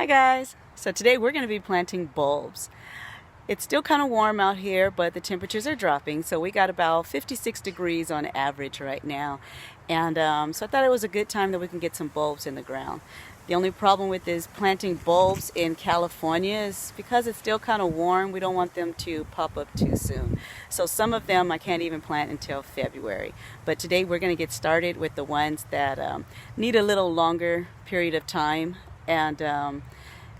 Hi guys! So today we're going to be planting bulbs. It's still kind of warm out here, but the temperatures are dropping, so we got about 56 degrees on average right now. And so I thought it was a good time that we can get some bulbs in the ground. The only problem with is planting bulbs in California is because it's still kind of warm, we don't want them to pop up too soon. So some of them I can't even plant until February. But today we're going to get started with the ones that need a little longer period of time, and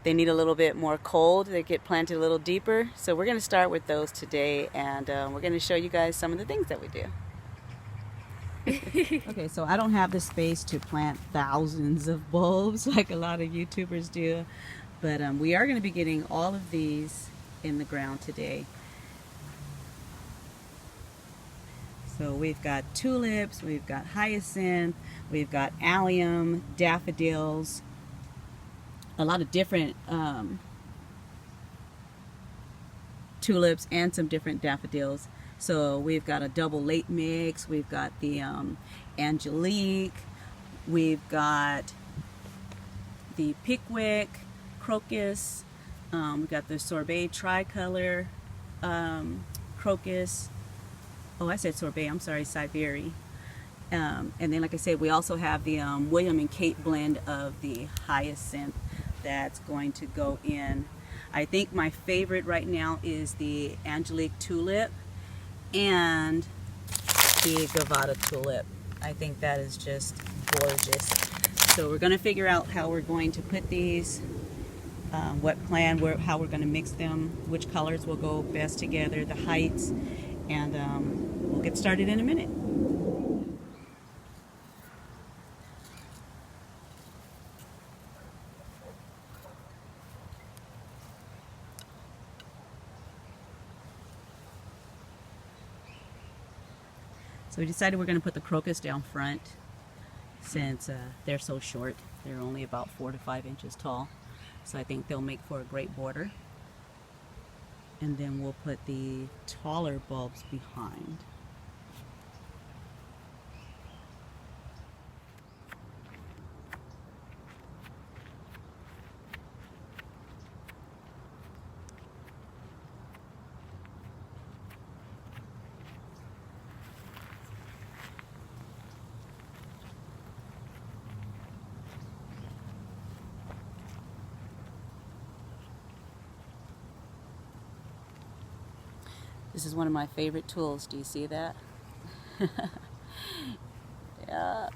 they need a little bit more cold. They get planted a little deeper. So we're going to start with those today, and we're going to show you guys some of the things that we do. Okay, so I don't have the space to plant thousands of bulbs like a lot of YouTubers do, but we are going to be getting all of these in the ground today. So we've got tulips, we've got hyacinth, we've got allium, daffodils, a lot of different tulips and some different daffodils. So we've got a double late mix, we've got the Angelique, we've got the Pickwick, crocus, we've got the sorbet tricolor crocus. Oh, I said sorbet, I'm sorry, Siberia. And then, like I said, we also have the William and Kate blend of the hyacinth that's going to go in. I think my favorite right now is the Angelique tulip and the granddaughter tulip. I think that is just gorgeous. So we're going to figure out how we're going to put these, what plan, how we're going to mix them, which colors will go best together, the heights, and we'll get started in a minute. So we decided we're going to put the crocus down front since they're so short. They're only about 4 to 5 inches tall. So I think they'll make for a great border. And then we'll put the taller bulbs behind. This is one of my favorite tools. Do you see that? Yeah.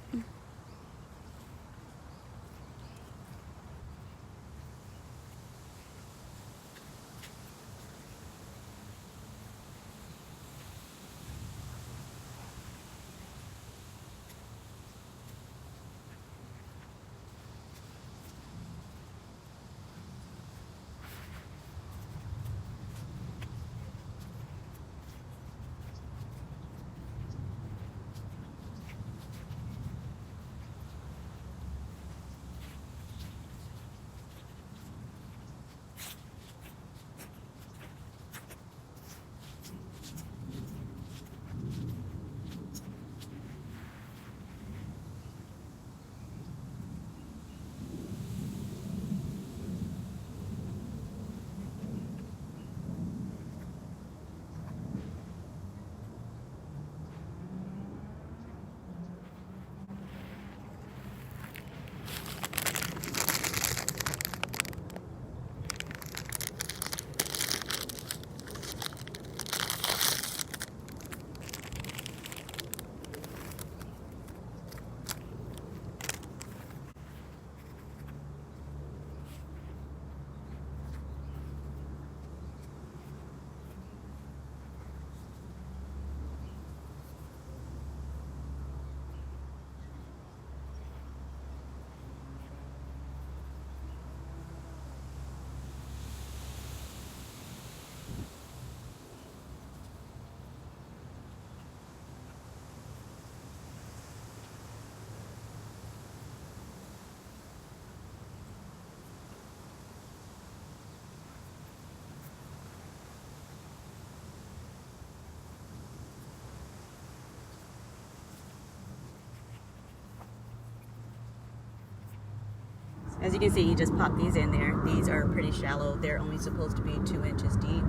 As you can see, he just popped these in there. These are pretty shallow. They're only supposed to be 2 inches deep.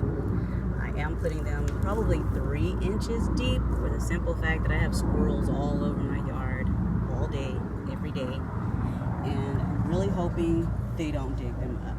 I am putting them probably 3 inches deep for the simple fact that I have squirrels all over my yard all day, every day. And I'm really hoping they don't dig them up.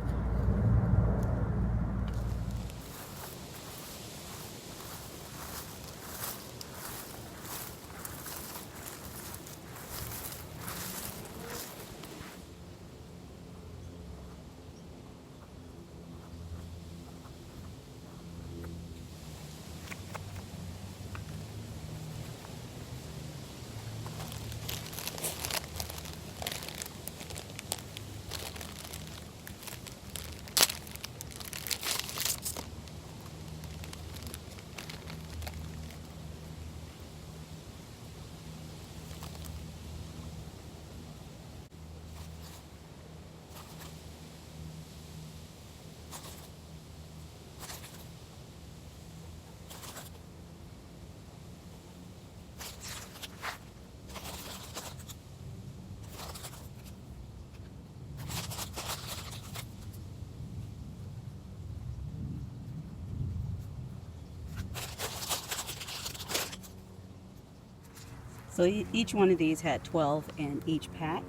So each one of these had 12 in each pack.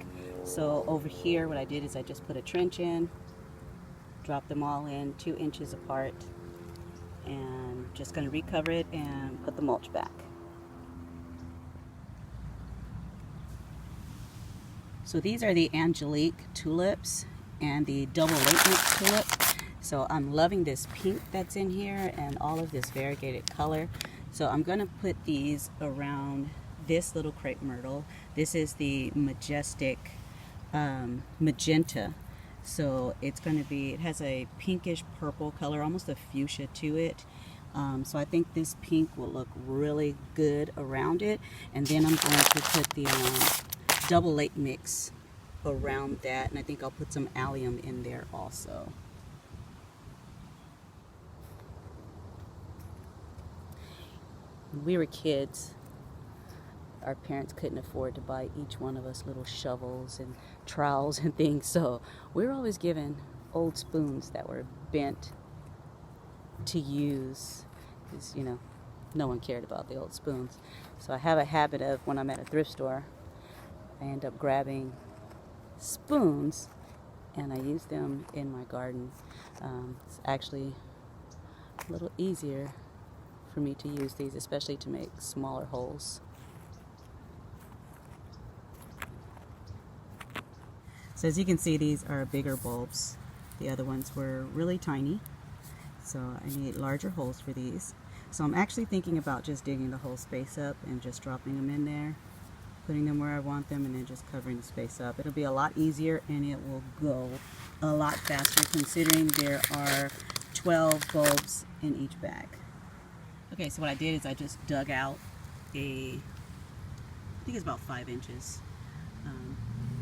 So over here, what I did is I just put a trench in, dropped them all in 2 inches apart, and just going to recover it and put the mulch back. So these are the Angelique tulips and the double late mix tulip. So I'm loving this pink that's in here and all of this variegated color. So I'm going to put these around this little crepe myrtle. This is the majestic magenta. So it's going to be, it has a pinkish purple color, almost a fuchsia to it. So I think this pink will look really good around it. And then I'm going to put the double late mix around that. And I think I'll put some allium in there also. When we were kids, our parents couldn't afford to buy each one of us little shovels and trowels and things, so we were always given old spoons that were bent to use, because you know, no one cared about the old spoons. So I have a habit of, when I'm at a thrift store, I end up grabbing spoons and I use them in my garden. It's actually a little easier for me to use these, especially to make smaller holes. So as you can see, these are bigger bulbs. The other ones were really tiny. So I need larger holes for these. So I'm actually thinking about just digging the whole space up and just dropping them in there, putting them where I want them, and then just covering the space up. It'll be a lot easier and it will go a lot faster considering there are 12 bulbs in each bag. Okay, so what I did is I just dug out I think it's about 5 inches.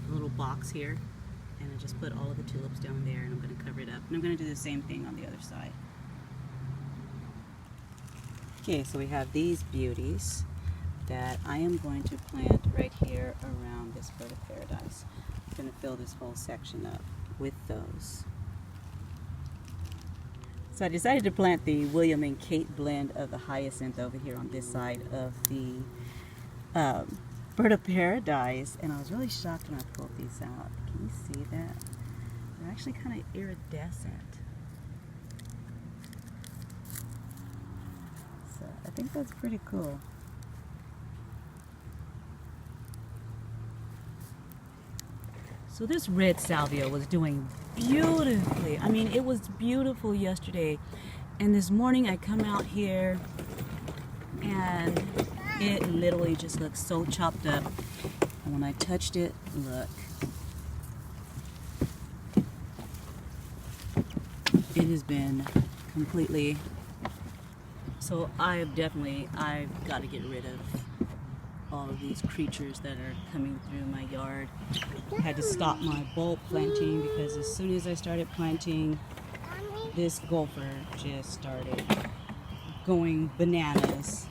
Little box here, and I just put all of the tulips down there, and I'm going to cover it up, and I'm going to do the same thing on the other side. Okay, so we have these beauties that I am going to plant right here around this bird of paradise. I'm going to fill this whole section up with those. So I decided to plant the William and Kate blend of the hyacinth over here on this side of the bird of paradise, and I was really shocked when I pulled these out. Can you see that? They're actually kind of iridescent. So I think that's pretty cool. So this red salvia was doing beautifully. I mean, it was beautiful yesterday, and this morning I come out here and it literally just looks so chopped up. And when I touched it, look. It has been completely... So I've got to get rid of all of these creatures that are coming through my yard. I had to stop my bulb planting because as soon as I started planting, this gopher just started going bananas.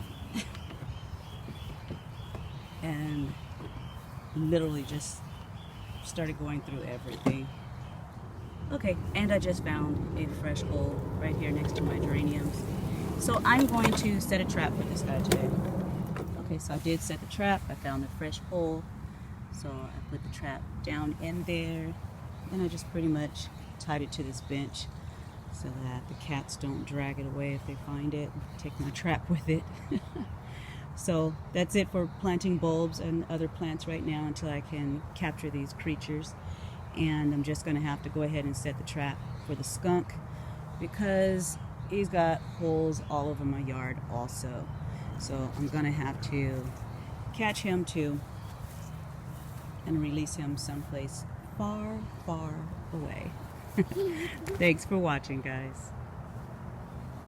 And literally just started going through everything. Okay, and I just found a fresh hole right here next to my geraniums. So I'm going to set a trap for this guy today. Okay, so I did set the trap. I found a fresh hole. So I put the trap down in there. And I just pretty much tied it to this bench so that the cats don't drag it away if they find it. Take my trap with it. So that's it for planting bulbs and other plants right now until I can capture these creatures. And I'm just going to have to go ahead and set the trap for the skunk because he's got holes all over my yard also. So I'm going to have to catch him too and release him someplace far, far away. Thanks for watching, guys.